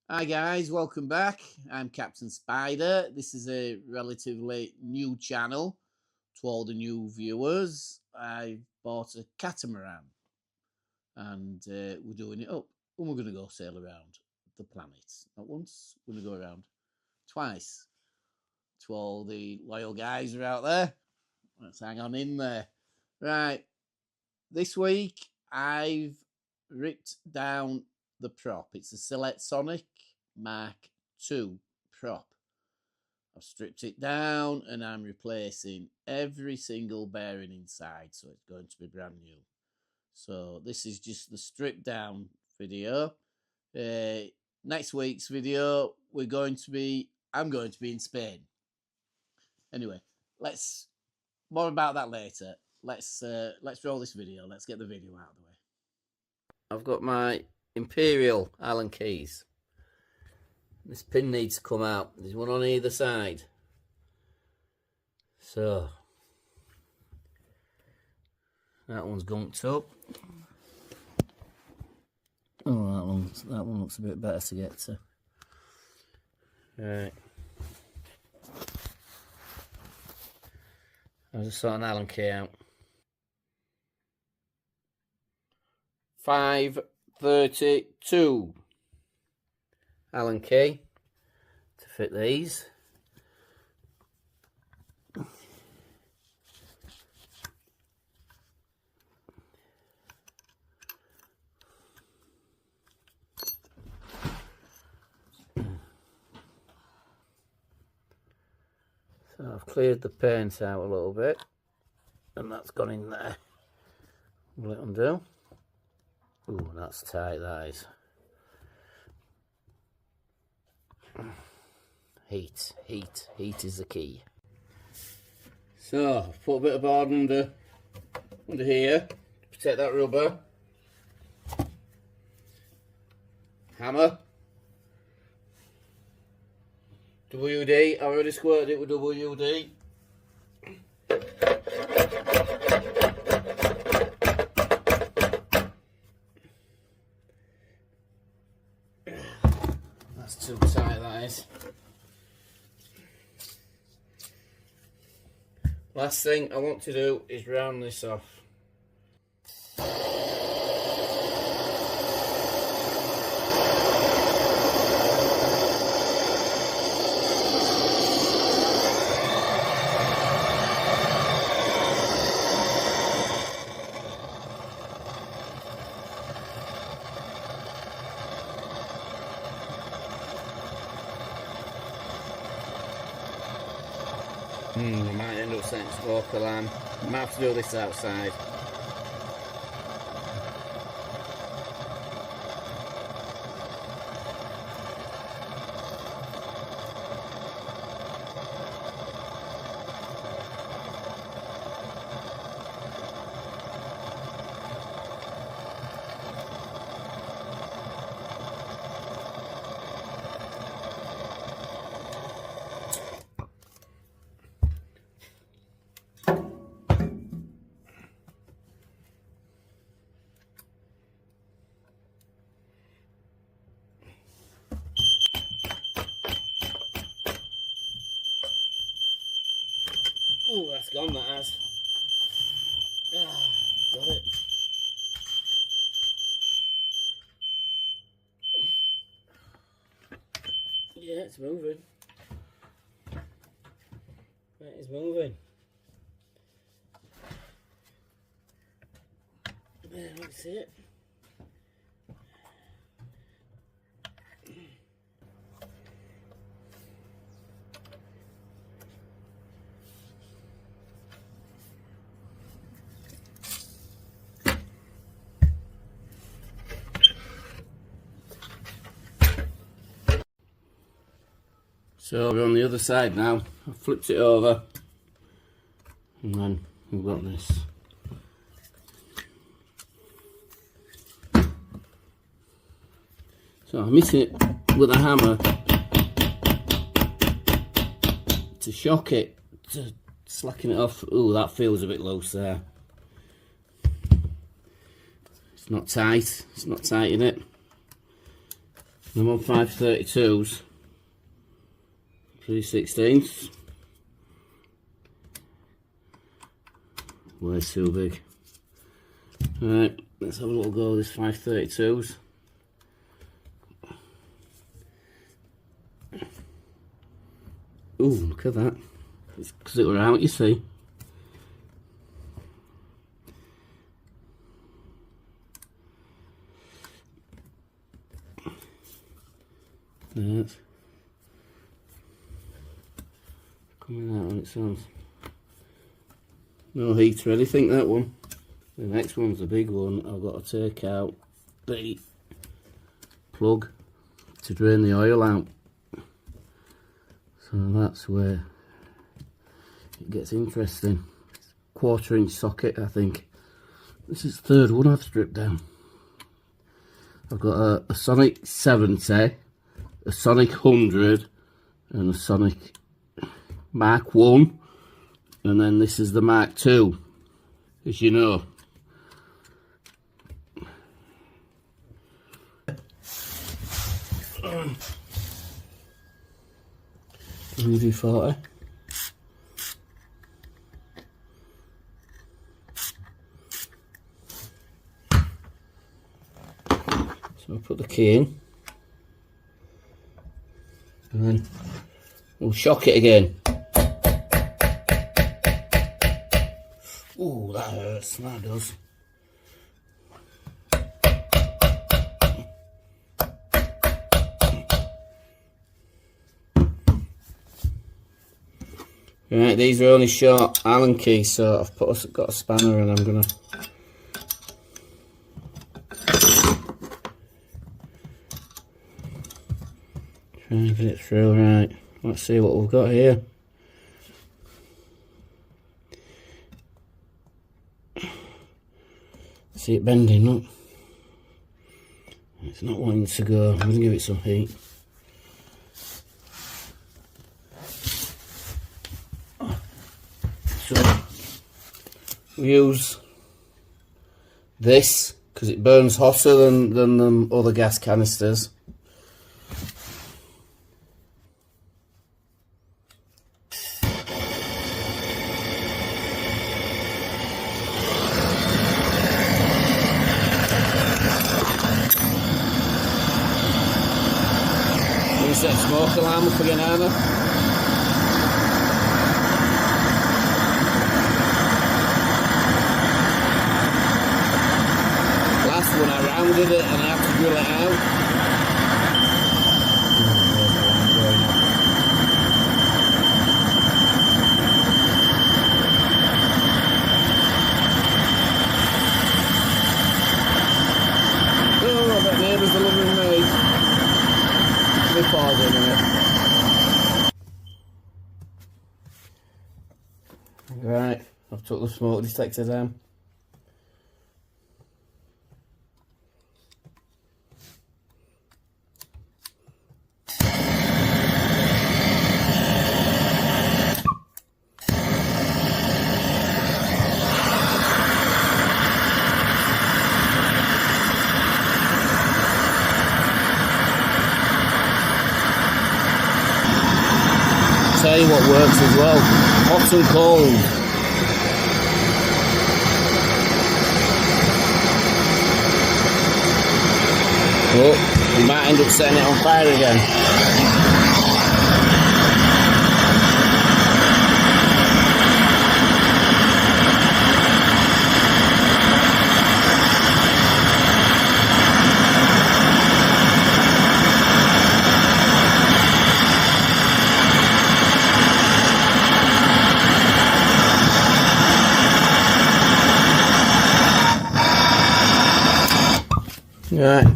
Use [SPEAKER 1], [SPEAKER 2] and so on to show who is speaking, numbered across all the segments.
[SPEAKER 1] Hi guys, welcome back. I'm Cpt.Spider. This is a relatively new channel to all the new viewers. I bought a catamaran and we're doing it up and we're going to go sail around the planet. Not once, we're going to go around twice. To all the loyal guys who are out there, let's hang on in there. Right, this week I've ripped down the prop. It's a Silette Sonic Mark II prop. I've stripped it down and I'm replacing every single bearing inside, so it's going to be brand new. So this is just the stripped down video. Next week's video I'm going to be in Spain. Anyway, more about that later. Let's roll this video. Let's get the video out of the way. I've got my Imperial Allen keys. This pin needs to come out. There's one on either side. So that one's gunked up. Oh, that one looks a bit better to get to. Right. I'll just sort an Allen key out. 532 Allen key to fit these. So I've cleared the paint out a little bit and that's gone in there. Will it undo? Ooh, that's tight, that is. Heat is the key. So I've put a bit of board under here to protect that rubber. Hammer. WD, I already squirted it with WD. That's too tight, that is. Last thing I want to do is round this off. I might end up setting smoke alarm. I might have to do this outside. Oh, that's gone, that has. Got it. Yeah, it's moving. It is moving. There, that's it. So we're on the other side now. I've flipped it over and then we've got this. So I'm hitting it with a hammer to shock it, to slacken it off. Ooh, that feels a bit loose there. It's not tight, in it. I'm on 532s, 3/16. Way too big. Right, let's have a little go with this 532s. Ooh, look at that. It's because it were out, you see. That's coming out on its own. No heat or anything, that one. The next one's the big one. I've got to take out the plug to drain the oil out. So that's where it gets interesting. It's a 1/4" socket, I think. This is the third one I've stripped down. I've got a Sonic 70, a Sonic 100, and a Sonic Mark 1, and then this is the Mark 2, as you know. UV40. So I'll put the key in, and then we'll shock it again. Ooh, that hurts, that does. Right, these are only short Allen keys, so I've got a spanner and I'm gonna try and get it through. Right, let's see what we've got here. See it bending, look. It's not wanting to go. I'm gonna give it some heat. So we use this because it burns hotter than the other gas canisters. We set smoke alarm up again, Anna. When I rounded it and I had to drill it out. Oh, I bet neighbours are loving me. Let me pause in a minute. Right, I've took the smoke detector down. Tell you what works as well, hot and cold. Oh, you might end up setting it on fire again. Right,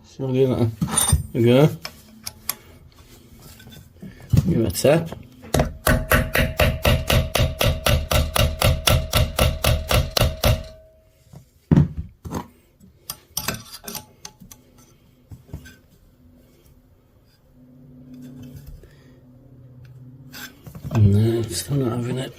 [SPEAKER 1] so I'll give that a go. Give it a tap. No, still not having it.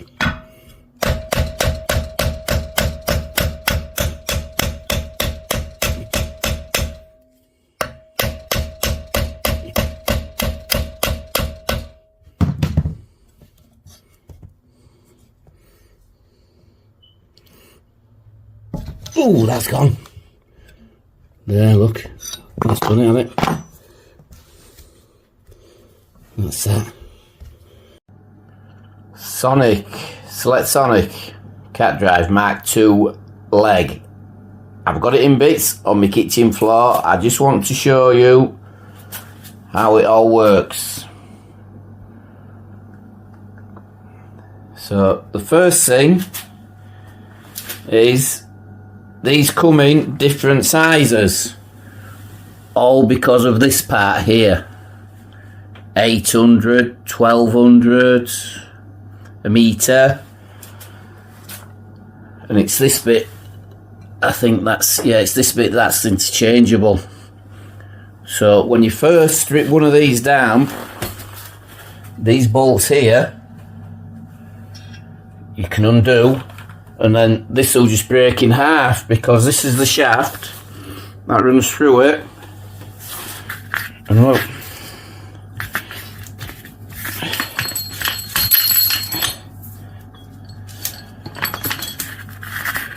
[SPEAKER 1] Oh, that's gone. There, look. That's done it, hasn't it? That's that. Sonic, Silette Sonic, cat drive Mark II leg. I've got it in bits on my kitchen floor. I just want to show you how it all works. So the first thing is these come in different sizes, all because of this part here. 800, 1200, a metre, and it's this bit, I think that's, yeah, it's this bit that's interchangeable. So when you first strip one of these down, these bolts here, you can undo, and then this will just break in half, because this is the shaft that runs through it. And look,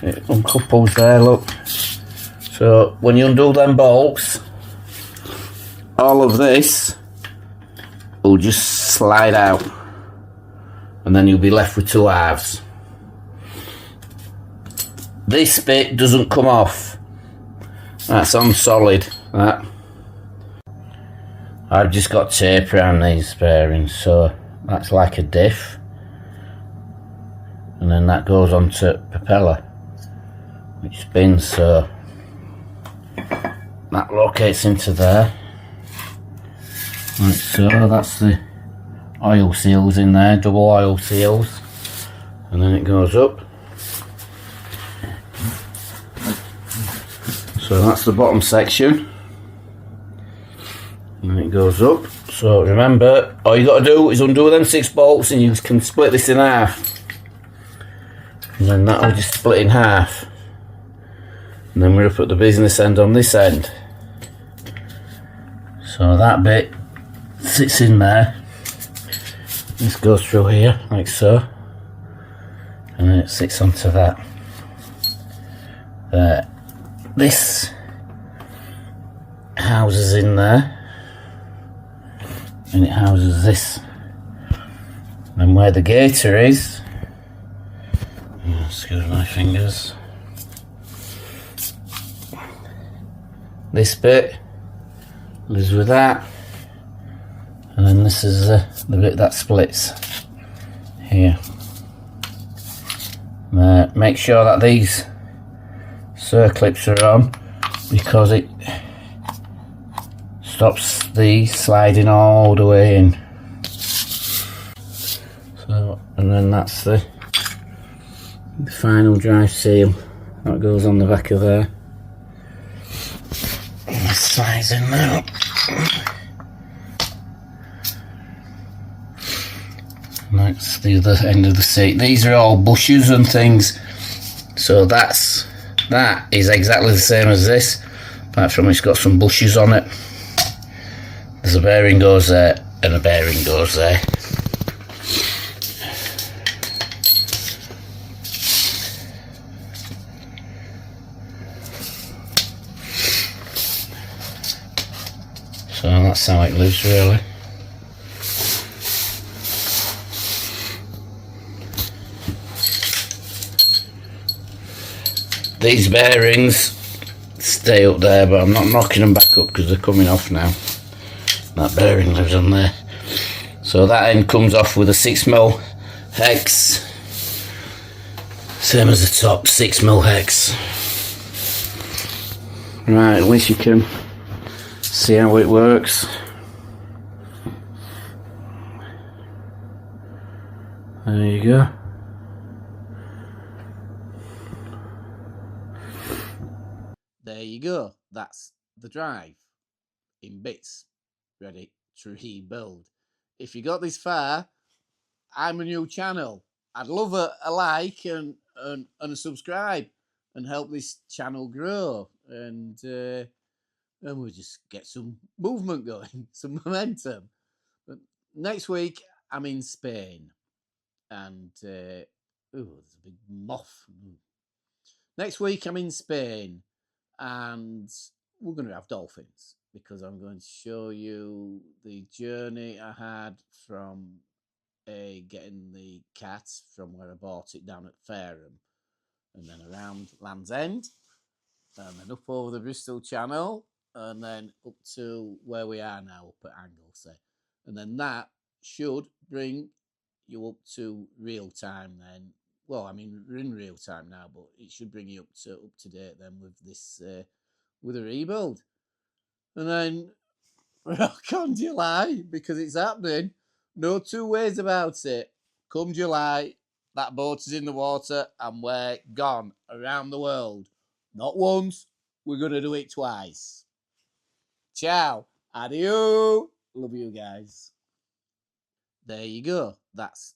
[SPEAKER 1] it uncouples there, look. So when you undo them bolts, all of this will just slide out, and then you'll be left with two halves. This bit doesn't come off. That's on solid, that. I've just got tape around these bearings, so that's like a diff. And then that goes onto propeller, which spins, so that locates into there. Right, so that's the oil seals in there, double oil seals, and then it goes up. So that's the bottom section, and then it goes up. So remember, all you got to do is undo them 6 bolts, and you can split this in half, and then that'll just split in half. And then we're up at the business end on this end. So that bit sits in there. This goes through here, like so. And then it sits onto that. There. This houses in there. And it houses this. And where the gator is, excuse my fingers, this bit lives with that, and then this is the bit that splits here. Make sure that these circlips are on, because it stops the sliding all the way in. So, and then that's the final drive seal that goes on the back of there. Slides in there. And that's the other end of the seat. These are all bushes and things, so that is exactly the same as this, apart from it's got some bushes on it. There's a bearing goes there, and a bearing goes there. So that's how it lives, really. These bearings stay up there, but I'm not knocking them back up because they're coming off now. That bearing lives on there. So that end comes off with a 6mm hex. Same as the top, 6mm hex. Right, at least you can see how it works. There you go. There you go. That's the drive in bits, ready to rebuild. If you got this far, I'm a new channel. I'd love a like and a subscribe and help this channel grow, and we'll just get some movement going, some momentum. But next week I'm in Spain, and oh, there's a big moth. Next week I'm in Spain, and we're going to have dolphins because I'm going to show you the journey I had from getting the cat from where I bought it down at Fareham, and then around Land's End, and then up over the Bristol Channel, and then up to where we are now, up at Anglesey. And then that should bring you up to real time then. Well, I mean, we're in real time now, but it should bring you up to date then with this, with a rebuild. And then rock on July, because it's happening. No two ways about it. Come July, that boat is in the water and we're gone around the world. Not once, we're going to do it twice. Ciao. Adieu. Love you guys. There you go. That's